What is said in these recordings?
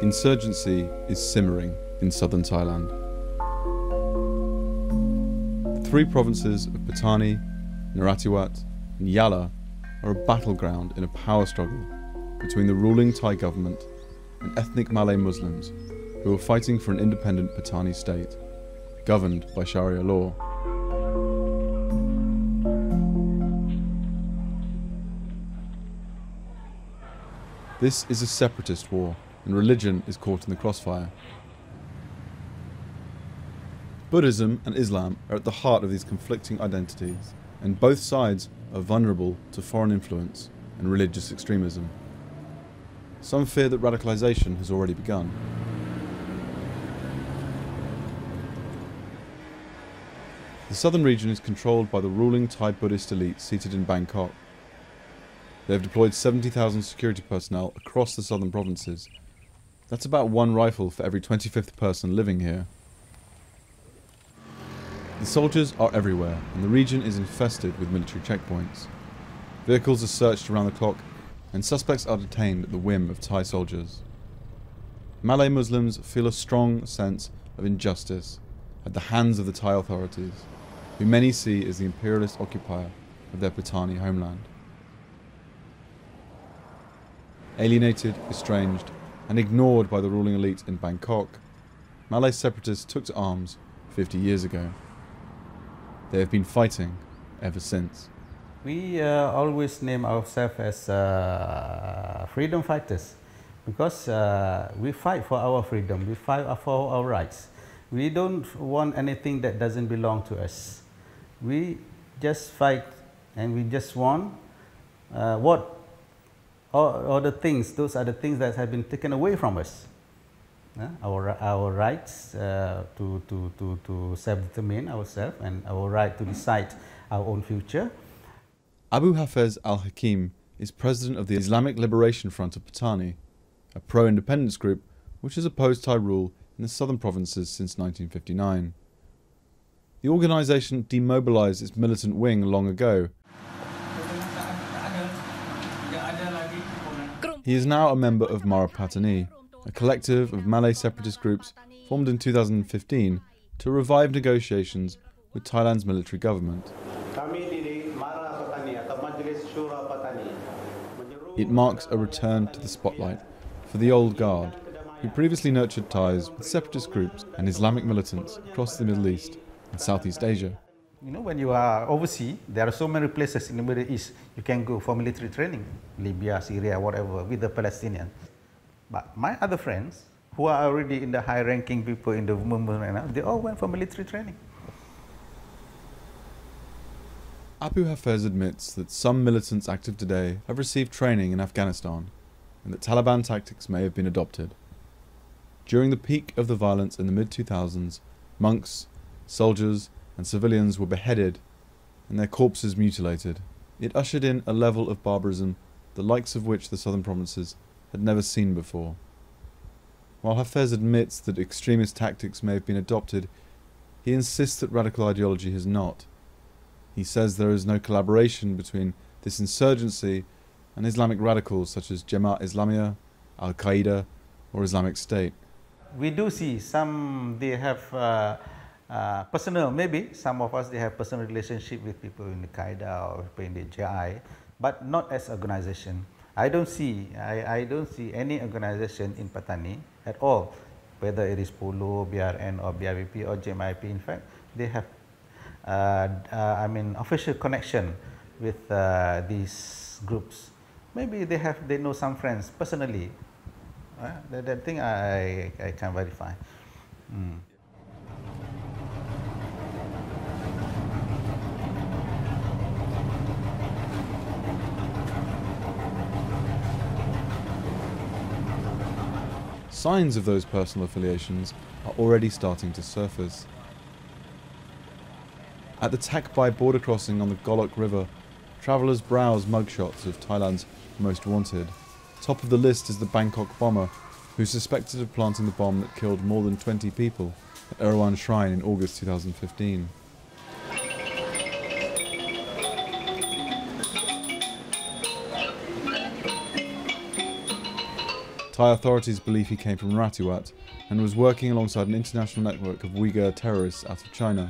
Insurgency is simmering in southern Thailand. The three provinces of Patani, Narathiwat and Yala are a battleground in a power struggle between the ruling Thai government and ethnic Malay Muslims who are fighting for an independent Patani state, governed by Sharia law. This is a separatist war, and religion is caught in the crossfire. Buddhism and Islam are at the heart of these conflicting identities, and both sides are vulnerable to foreign influence and religious extremism. Some fear that radicalization has already begun. The southern region is controlled by the ruling Thai Buddhist elite seated in Bangkok. They have deployed 70,000 security personnel across the southern provinces. That's about one rifle for every 25th person living here. The soldiers are everywhere, and the region is infested with military checkpoints. Vehicles are searched around the clock, and suspects are detained at the whim of Thai soldiers. Malay Muslims feel a strong sense of injustice at the hands of the Thai authorities, who many see as the imperialist occupier of their Patani homeland. Alienated, estranged, and ignored by the ruling elite in Bangkok, Malay separatists took to arms 50 years ago. They have been fighting ever since. We always name ourselves as freedom fighters because we fight for our freedom, we fight for our rights. We don't want anything that doesn't belong to us. We just fight and we just want all the things, those are the things that have been taken away from us. Our rights to self-determine ourselves and our right to decide our own future. Abu Hafez al-Hakim is president of the Islamic Liberation Front of Patani, a pro-independence group which has opposed Thai rule in the southern provinces since 1959. The organisation demobilised its militant wing long ago. He is now a member of Mara Patani, a collective of Malay separatist groups formed in 2015 to revive negotiations with Thailand's military government. It marks a return to the spotlight for the old guard, who previously nurtured ties with separatist groups and Islamic militants across the Middle East and Southeast Asia. You know, when you are overseas, there are so many places in the Middle East you can go for military training, Libya, Syria, whatever, with the Palestinians. But my other friends, who are already in the high-ranking people in the movement right now, they all went for military training. Abu Hafez admits that some militants active today have received training in Afghanistan, and that Taliban tactics may have been adopted. During the peak of the violence in the mid-2000s, monks, soldiers, and civilians were beheaded and their corpses mutilated. It ushered in a level of barbarism the likes of which the southern provinces had never seen before. While Hafez admits that extremist tactics may have been adopted, he insists that radical ideology has not. He says there is no collaboration between this insurgency and Islamic radicals such as Jemaah Islamiyah, Al-Qaeda, or Islamic State. We do see some, they have personal, maybe some of us, they have personal relationship with people in the Qaeda or people in the JI, but not as organization. I don't see any organization in Patani at all, whether it is POLO, BRN or BIVP or JMIP. In fact, they have official connection with these groups. Maybe they know some friends personally. That thing I can verify. Signs of those personal affiliations are already starting to surface. At the Takbai border crossing on the Golok River, travellers browse mugshots of Thailand's most wanted. Top of the list is the Bangkok bomber, who's suspected of planting the bomb that killed more than 20 people at Erwan Shrine in August 2015. Thai authorities believe he came from Rathiwat and was working alongside an international network of Uyghur terrorists out of China.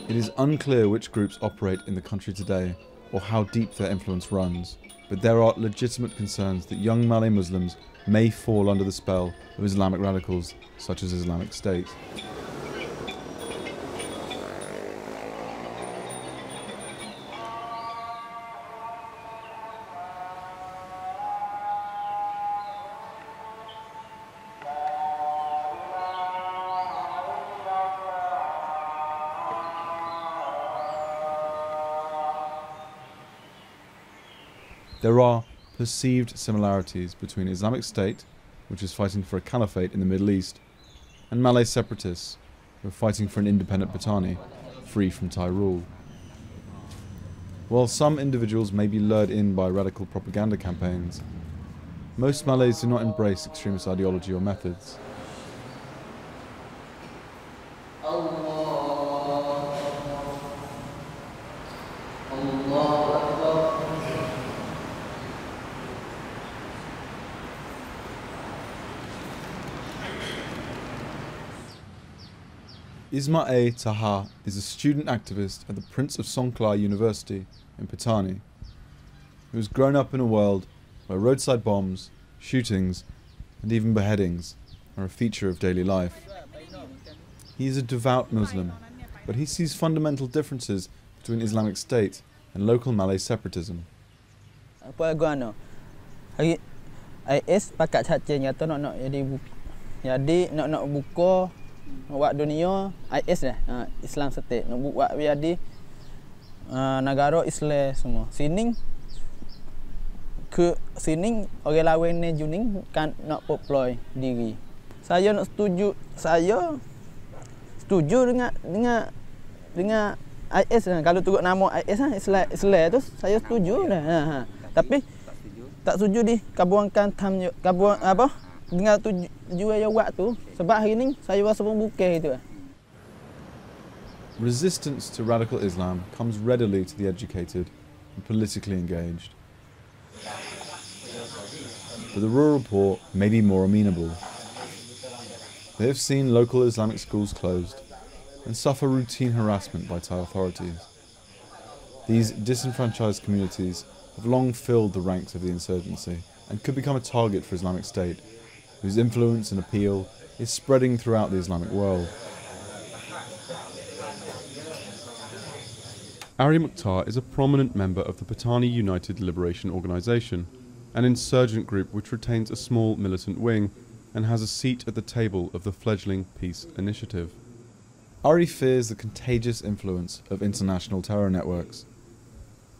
It is unclear which groups operate in the country today or how deep their influence runs, but there are legitimate concerns that young Malay Muslims may fall under the spell of Islamic radicals such as Islamic State. There are perceived similarities between Islamic State, which is fighting for a caliphate in the Middle East, and Malay separatists, who are fighting for an independent Patani, free from Thai rule. While some individuals may be lured in by radical propaganda campaigns, most Malays do not embrace extremist ideology or methods. Ismail Taha is a student activist at the Prince of Songkhla University in Patani, who has grown up in a world where roadside bombs, shootings, and even beheadings are a feature of daily life. He is a devout Muslim, but he sees fundamental differences between Islamic State and local Malay separatism. IS pakat cacing kata nak jadi nak buka buat dunia IS dah Islam State nak buat jadi negara Islam semua. Sini orang lawan ni juning kan nak deploy diri. Saya setuju dengan IS kalau turut nama IS Islam tu saya setuju dah. Tapi tak setuju di kabuangkan apa dengan tujuan yang buat tu sebab hari ni saya rasa pun bukan itu. Resistance to radical Islam comes readily to the educated and politically engaged. But the rural poor may be more amenable. They have seen local Islamic schools closed and suffer routine harassment by Thai authorities. These disenfranchised communities have long filled the ranks of the insurgency and could become a target for Islamic State, whose influence and appeal is spreading throughout the Islamic world. Ari Mukhtar is a prominent member of the Patani United Liberation Organisation, an insurgent group which retains a small militant wing and has a seat at the table of the fledgling peace initiative. Ari fears the contagious influence of international terror networks.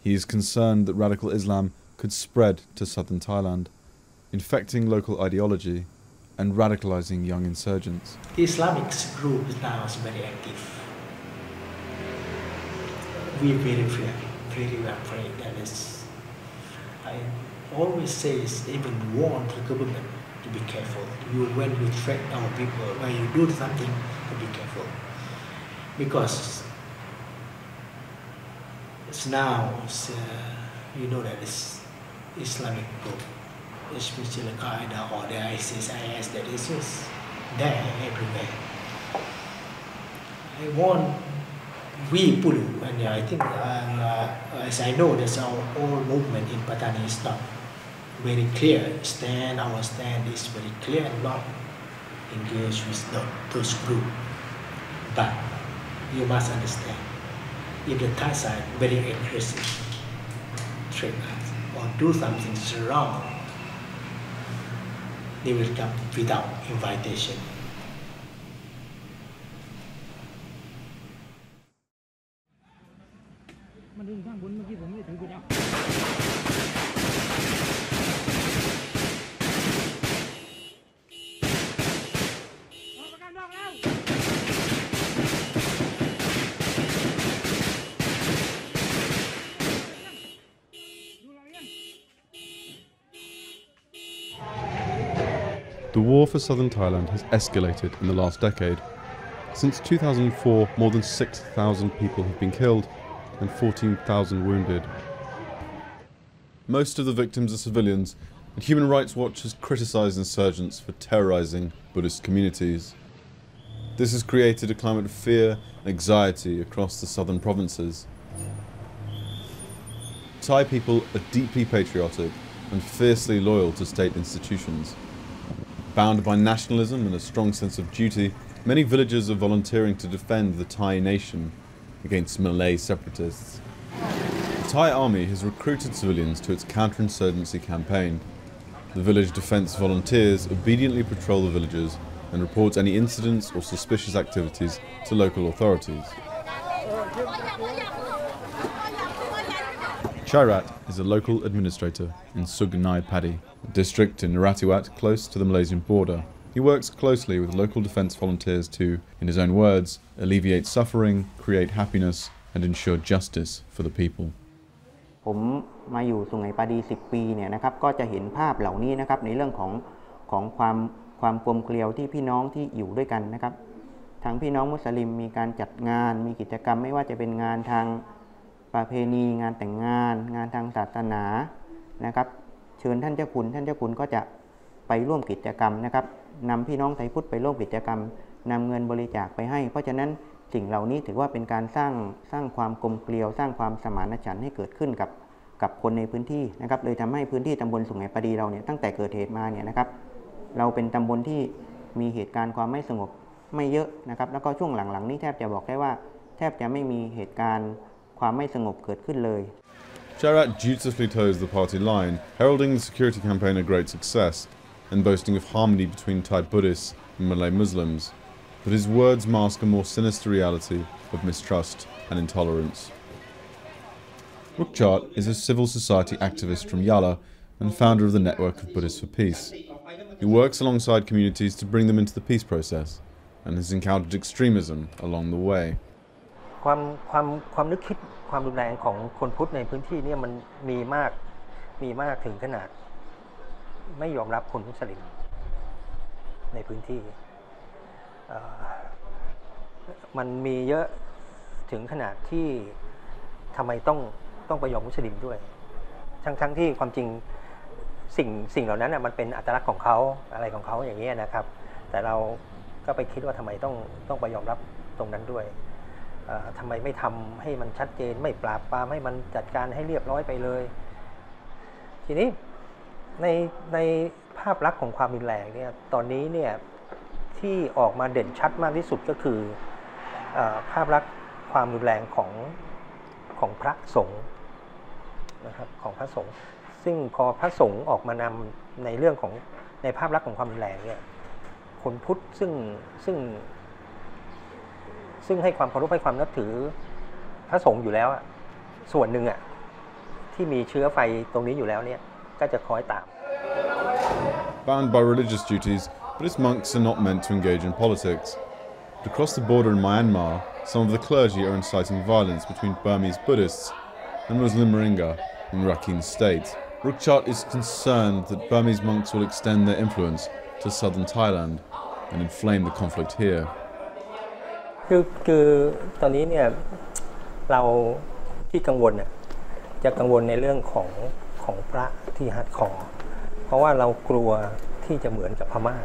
He is concerned that radical Islam could spread to southern Thailand, infecting local ideology and radicalizing young insurgents. The Islamic group now is very active. We are very afraid that is. I always say, even warn the government to be careful. When you threaten our people, when you do something, to be careful. Because it's now, you know that it's Islamic group, especially Al-Qaeda or the ISIS, that is just there everywhere. I want we Pulu, and I think as I know, there's our whole movement in Patani is not very clear. Our stand is very clear and not engaged with those groups. But you must understand, if the Thai side very aggressive, threat us or do something wrong, they will come without invitation. The war for southern Thailand has escalated in the last decade. Since 2004, more than 6,000 people have been killed and 14,000 wounded. Most of the victims are civilians, and Human Rights Watch has criticised insurgents for terrorising Buddhist communities. This has created a climate of fear and anxiety across the southern provinces. Thai people are deeply patriotic and fiercely loyal to state institutions. Bound by nationalism and a strong sense of duty, many villagers are volunteering to defend the Thai nation against Malay separatists. The Thai army has recruited civilians to its counterinsurgency campaign. The village defence volunteers obediently patrol the villages and report any incidents or suspicious activities to local authorities. Chairat is a local administrator in Sugnai Padi, a district in Narathiwat close to the Malaysian border. He works closely with local defence volunteers to, in his own words, alleviate suffering, create happiness and ensure justice for the people. ผมมาอยู่สุไหงปาดี10 ปีเนี่ยนะครับก็จะเห็นภาพเหล่านี้นะครับในเรื่องของความกลมเกลียวที่พี่น้องที่อยู่ด้วยกันนะครับทางพี่น้องมุสลิมมีการจัดงานมีกิจกรรมไม่ว่าจะเป็นงานทางประเพณีงานแต่งงานงานทางศาสนานะครับเชิญท่านเจ้าคุณก็จะไปร่วมกิจกรรมนะครับนำพี่น้องไทยพุทธไปร่วมกิจกรรมนำเงินบริจาคไปให้เพราะฉะนั้นสิ่งเหล่านี้ถือว่าเป็นการสร้างความกลมเกลียวสร้างความสมานฉันท์ให้เกิดขึ้นกับคนในพื้นที่นะครับเลยทำให้พื้นที่ตำบลสุไหงปาดีเราเนี่ยตั้งแต่เกิดเหตุมาเนี่ยนะครับเราเป็นตำบลที่มีเหตุการณ์ความไม่สงบไม่เยอะนะครับแล้วก็ช่วงหลังๆนี้แทบจะบอกได้ว่าแทบจะไม่มีเหตุการณ์ความไม่สงบเกิดขึ้นเลย Chairat dutifully toes the party line, heralding the security campaign a great success and boasting of harmony between Thai Buddhists and Malay Muslims. But his words mask a more sinister reality of mistrust and intolerance. Rukchart is a civil society activist from Yala and founder of the Network of Buddhists for Peace. He works alongside communities to bring them into the peace process and has encountered extremism along the way. ความนึกคิดความรุนแรงของคนพุทธในพื้นที่นี่มันมีมากถึงขนาดไม่ยอมรับคนมุสลิมในพื้นที่มันมีเยอะถึงขนาดที่ทำไมต้องไปยอมมุสลิมด้วยทั้งที่ความจริงสิ่งเหล่านั้นมันเป็นอัตลักษณ์ของเขาอะไรของเขาอย่างนี้นะครับแต่เราก็ไปคิดว่าทำไมต้องไปยอมรับตรงนั้นด้วยทำไมไม่ทำให้มันชัดเจนไม่ปราบปรามให้มันจัดการให้เรียบร้อยไปเลยทีนี้ในภาพลักษณ์ของความรุนแรงเนี่ยตอนนี้เนี่ยที่ออกมาเด่นชัดมากที่สุดก็คือภาพลักษณ์ความรุนแรงของพระสงฆ์นะครับของพระสงฆ์ซึ่งพอพระสงฆ์ออกมานำในเรื่องของในภาพลักษณ์ของความรุนแรงเนี่ยคนพุทธซึ่งให้ความเคารพให้ความนับถือพระสงฆ์อยู่แล้วส่วนหนึ่งที่มีเชื้อไฟตรงนี้อยู่แล้วเนี่ยก็จะคอยตาม Bound by religious duties, Buddhist monks are not meant to engage in politics. But across the border in Myanmar, some of the clergy are inciting violence between Burmese Buddhists and Muslim Rohingya in Rakhine State. Rukchart is concerned that Burmese monks will extend their influence to southern Thailand and inflame the conflict here. คือตอนนี้เนี่ยเราที่กังวลจะกังวลในเรื่องของพระที่ฮัดคอร์เพราะว่าเรากลัวที่จะเหมือนกับพม่า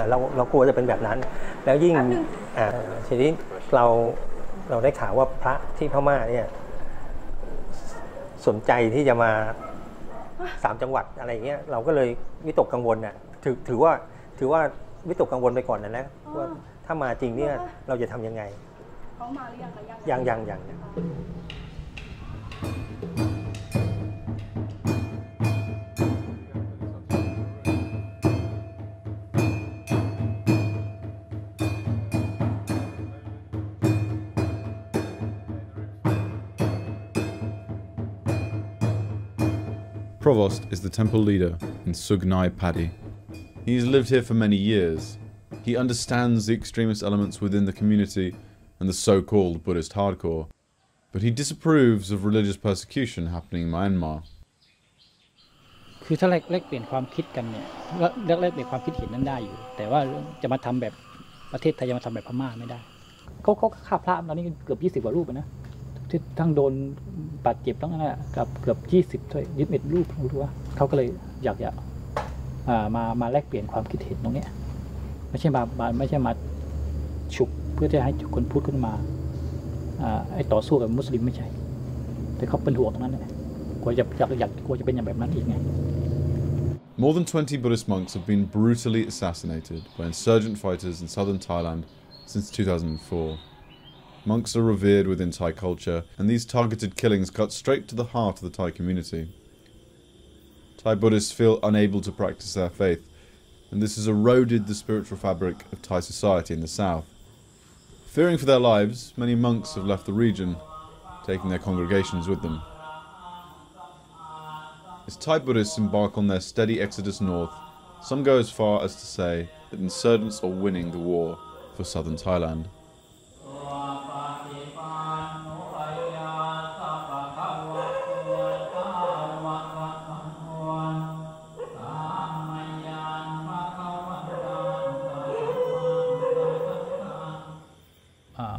เรากลัวจะเป็นแบบนั้นแล้วยิ่งทีนี้เราได้ข่าวว่าพระที่พม่าเนี่ยสนใจที่จะมา3 จังหวัดอะไรเงี้ยเราก็เลยวิตกกังวลถือว่าวิตกกังวลไปก่อนนะว่าถ้ามาจริงเนี่ยเราจะทำยังไงเขามาหรือยังคะยังProvost is the temple leader in Sugnai Padi. He's lived here for many years. He understands the extremist elements within the community and the so-called Buddhist hardcore, but he disapproves of religious persecution happening in Myanmar. คือถ้าแลกเปลี่ยนความคิดกันเนี่ยแลกเปลี่ยนความคิดเห็นนั้นได้อยู่แต่ว่าจะมาทำแบบประเทศไทยจะมาทำแบบพม่าไม่ได้เขาฆ่าพระตอนนี้เกือบ20 กว่ารูปนะ ที่ทั้งโดนบาดเจ็บทั้งนั้นกับเกือบ20ด้วย21รูปรู้ว่าเขาก็เลยอยากจะมาแลกเปลี่ยนความคิดเห็นตรงนี้ไม่ใช่มาฉุกเพื่อจะให้คนพูดขึ้นมาไอ้ต่อสู้กับมุสลิมไม่ใช่แต่เขาเป็นห่วงตรงนั้นแหละกลัวจะเป็นอย่างแบบนั้นอีกไง More than 20 Buddhist monks have been brutally assassinated by insurgent fighters in southern Thailand since 2004. Monks are revered within Thai culture, and these targeted killings cut straight to the heart of the Thai community. Thai Buddhists feel unable to practice their faith, and this has eroded the spiritual fabric of Thai society in the south. Fearing for their lives, many monks have left the region, taking their congregations with them. As Thai Buddhists embark on their steady exodus north, some go as far as to say that insurgents are winning the war for southern Thailand.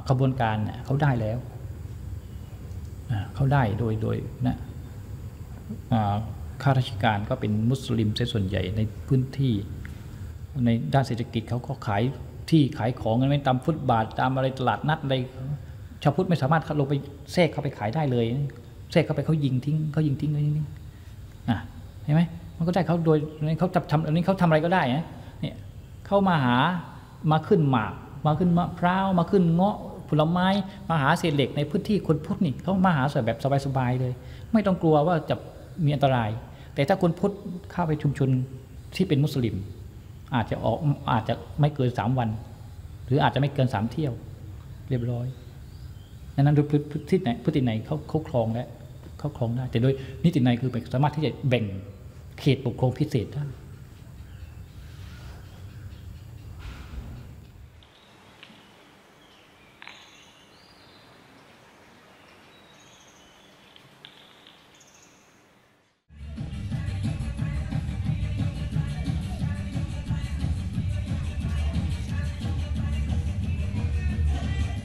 ขบวนการเนี่ยเขาได้แล้วเขาได้โดยนะข้าราชการก็เป็นมุสลิมส่วนใหญ่ในพื้นที่ในด้านเศรษฐกิจเขาก็ขายที่ขายของกันไม่ตามฟุตบาทตามอะไรตลาดนัดอะไรชาวพุทธไม่สามารถลงไปแทรกเข้าไปขายได้เลยแทรกเข้าไปเขายิงทิ้งเห็นไหมมันก็ได้เขาโดยเขาทำอันนี้เขาทำอะไรก็ได้เนี่ยเข้ามาขึ้นหมากมาขึ้นมะพร้าวมาขึ้นเงาะผลไม้มาหาเศษเหล็กในพื้นที่คนพุทธนี่เขามาหาแบบสบายๆเลยไม่ต้องกลัวว่าจะมีอันตรายแต่ถ้าคนพุทธเข้าไปชุมชนที่เป็นมุสลิมอาจจะไม่เกิน3 วันหรืออาจจะไม่เกิน3 เที่ยวเรียบร้อยนั้นพื้นที่ไหนเขาครองแล้วเขาครองได้แต่โดยนิตินัยคือสามารถที่จะแบ่งเขตปกครองพิเศษได้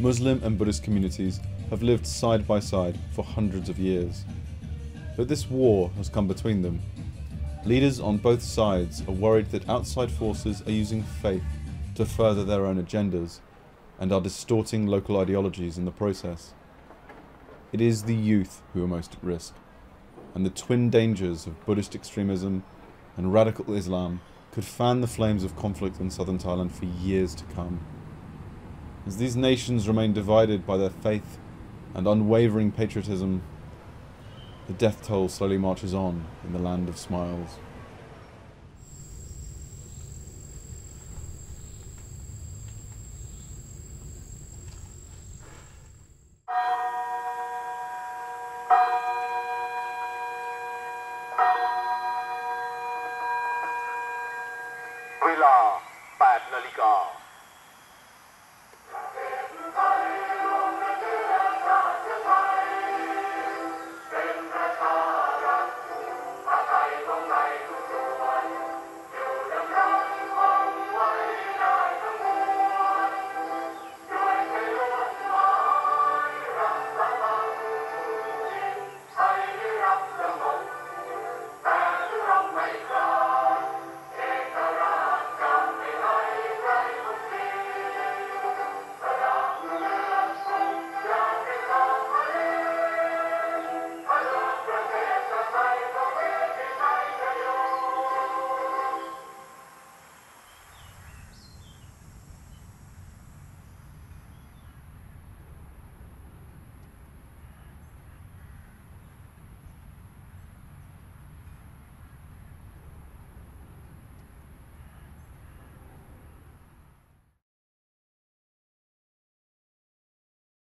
Muslim and Buddhist communities have lived side by side for hundreds of years. But this war has come between them. Leaders on both sides are worried that outside forces are using faith to further their own agendas and are distorting local ideologies in the process. It is the youth who are most at risk, and the twin dangers of Buddhist extremism and radical Islam could fan the flames of conflict in southern Thailand for years to come. As these nations remain divided by their faith and unwavering patriotism, the death toll slowly marches on in the land of smiles. Vela 8 นาฬิกา